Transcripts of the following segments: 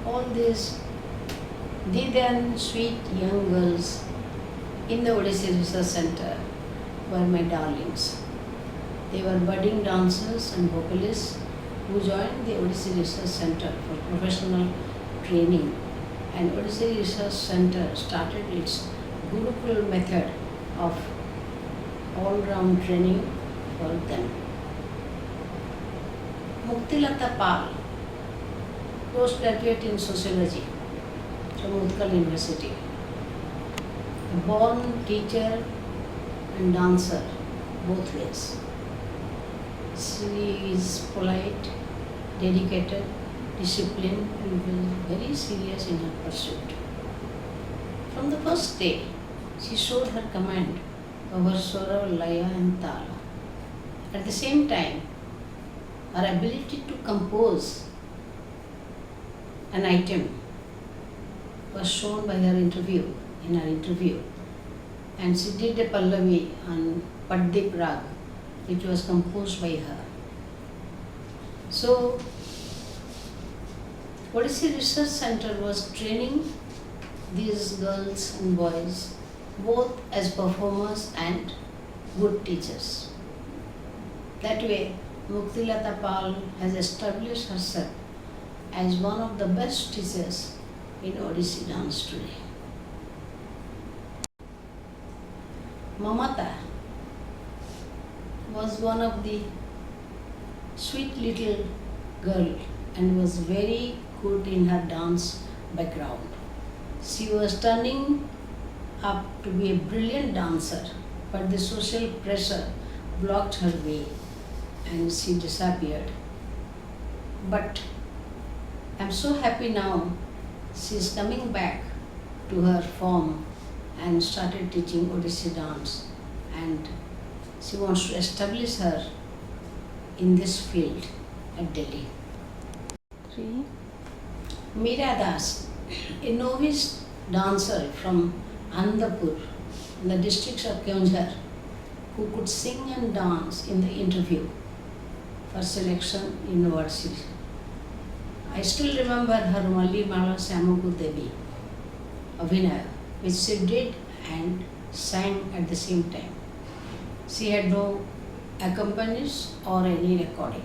all these then sweet young girls in the Odissi Research Center were my darlings. They were budding dancers and vocalists who joined the Odissi Research Center for professional training, and Odissi Research Center started its Gurukul method of all-round training for them. Muktilata Pal, postgraduate in sociology from Utkal University, a born teacher and dancer both ways. She is polite, dedicated, disciplined, and very serious in her pursuit. From the first day, she showed her command over Swara, Laya, and Tala. At the same time, her ability to compose an item was shown by her interview, and she did a Pallavi on Padma Rag, which was composed by her. So, Odissi Research Center was training these girls and boys both as performers and good teachers. That way, Muktilata Pal has established herself as one of the best teachers in Odissi dance today. Mamata was one of the sweet little girl and was very good in her dance background. She was turning up to be a brilliant dancer, but the social pressure blocked her way and she disappeared. But I'm so happy now she is coming back to her form and started teaching Odissi dance, and she wants to establish her in this field at Delhi. Shree. Meera Das, a novice dancer from Andhapur, in the districts of Keonjhar, who could sing and dance in the interview for selection in university. I still remember her Malli Mala Samagu Devi Abhinaya, which she did and sang at the same time. She had no accompanist or any recording.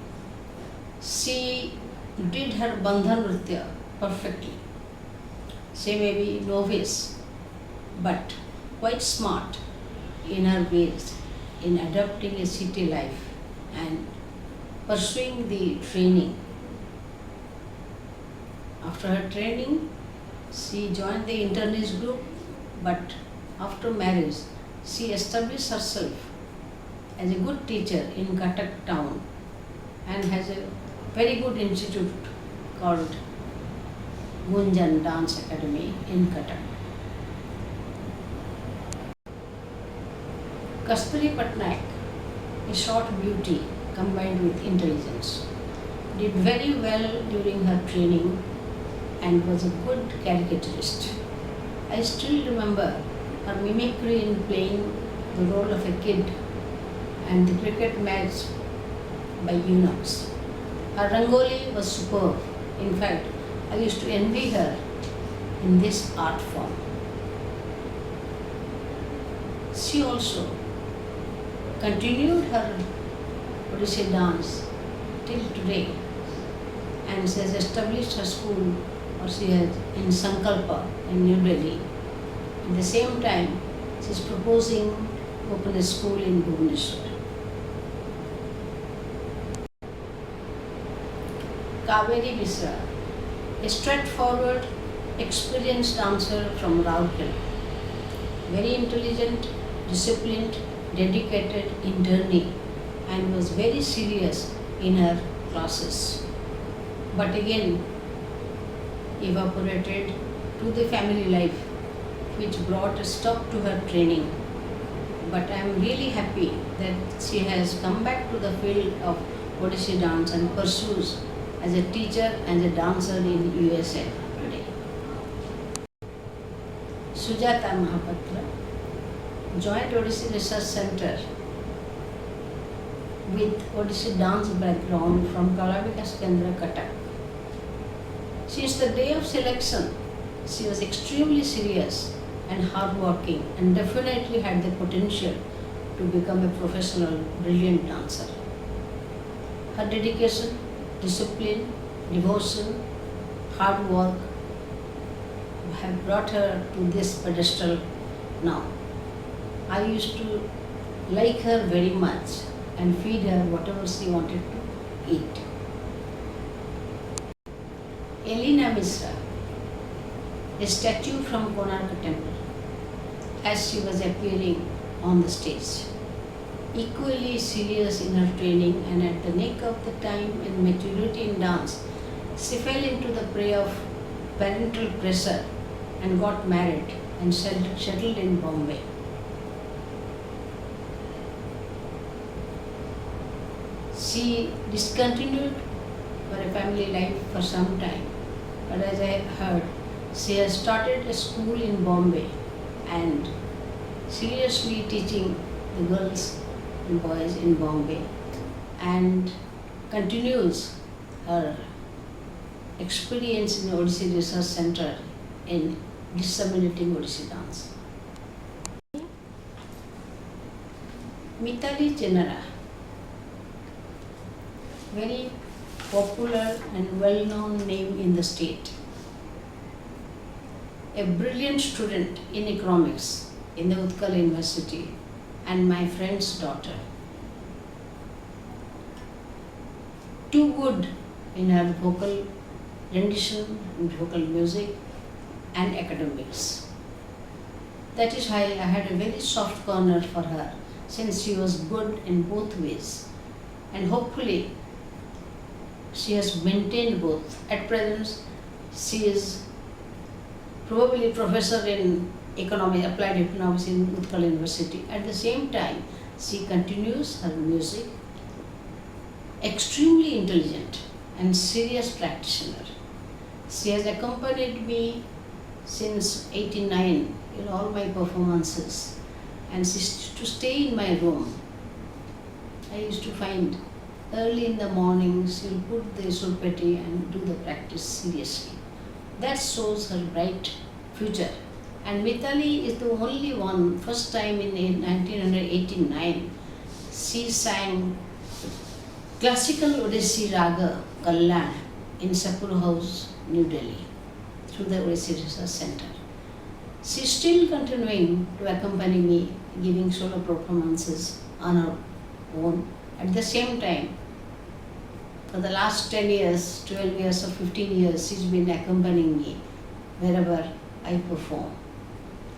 She did her Bandhan Nritya perfectly. She may be novice, but quite smart in her ways in adapting a city life and pursuing the training. After her training, she joined the internist group, but after marriage, she established herself as a good teacher in Cuttack town and has a very good institute called Gunjan Dance Academy in Cuttack. Kasturi Patnaik, a short beauty combined with intelligence, did very well during her training and was a good caricaturist. I still remember her mimicry in playing the role of a kid and the cricket match by eunuchs. Her rangoli was superb. In fact, I used to envy her in this art form. She also continued her Odissi dance till today, and she has established her school, or she has in Sankalpa in New Delhi. At the same time, she is proposing to open a school in Bhubaneswar. Kaveri Bisra, a straightforward, experienced dancer from Raurkela, very intelligent, disciplined, dedicated in journey, and was very serious in her classes. But again, evaporated to the family life, which brought a stop to her training. But I am really happy that she has come back to the field of Odissi dance and pursues as a teacher and a dancer in USA today. Sujata Mahapatra joined Odissi Research Center with Odissi dance background from Kala Vikas Kendra, Cuttack. Since the day of selection, she was extremely serious and hardworking and definitely had the potential to become a professional, brilliant dancer. Her dedication, discipline, devotion, hard work have brought her to this pedestal now. I used to like her very much and feed her whatever she wanted to eat. Elena Misra, a statue from Konark Temple, as she was appearing on the stage. Equally serious in her training and at the neck of the time and maturity in dance, she fell into the prey of parental pressure and got married and settled in Bombay. She discontinued her family life for some time, but as I heard, she has started a school in Bombay and seriously teaching the girls and boys in Bombay and continues her experience in the Odissi Research Center in disseminating Odissi dance. Mitali Chenara, very popular and well-known name in the state. A brilliant student in economics in the Utkal University and my friend's daughter. Too good in her vocal rendition and vocal music and academics. That is why I had a very soft corner for her since she was good in both ways. And hopefully she has maintained both. At present, she is probably professor in economics, applied economics in Utkal University. At the same time, she continues her music, extremely intelligent and serious practitioner. She has accompanied me since 89 in all my performances and she used to stay in my room. I used to find early in the morning she'll put the sulpeti and do the practice seriously. That shows her bright future. And Mitali is the only one, first time in 1989, she sang classical Odissi Raga Kalyan in Sapur House, New Delhi, through the Odissi Research Center. She is still continuing to accompany me, giving solo performances on her own. At the same time, for the last 10 years, 12 years or 15 years, she's been accompanying me wherever I perform.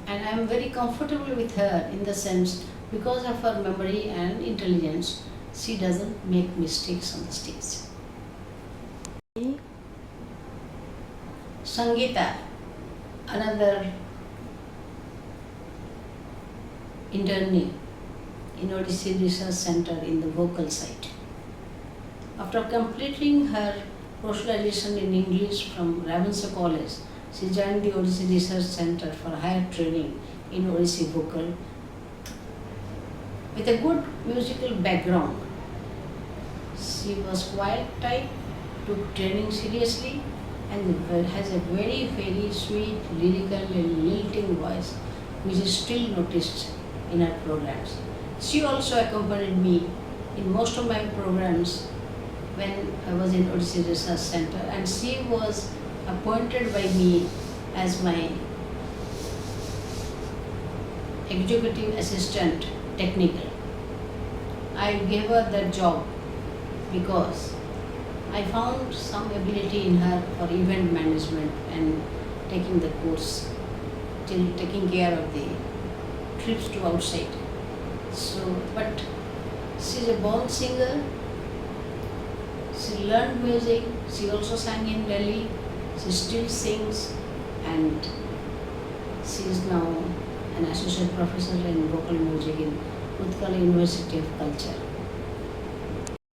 And I am very comfortable with her in the sense, because of her memory and intelligence, she doesn't make mistakes on the stage. Sangeeta, another internee in Odissi Research Center in the vocal side. After completing her postgraduation in English from Ravenshaw College, she joined the Odissi Research Center for higher training in Odissi vocal. With a good musical background, she was quiet type, took training seriously, and has a very, very sweet, lyrical and lilting voice, which is still noticed in her programs. She also accompanied me in most of my programs when I was in Odissi Research Center, and she was appointed by me as my executive assistant technical. I gave her that job because I found some ability in her for event management and taking the course, till taking care of the trips to outside. So, but she's a born singer. She learned music. She also sang in Delhi. She still sings, and she is now an associate professor in vocal music in Utkal University of Culture.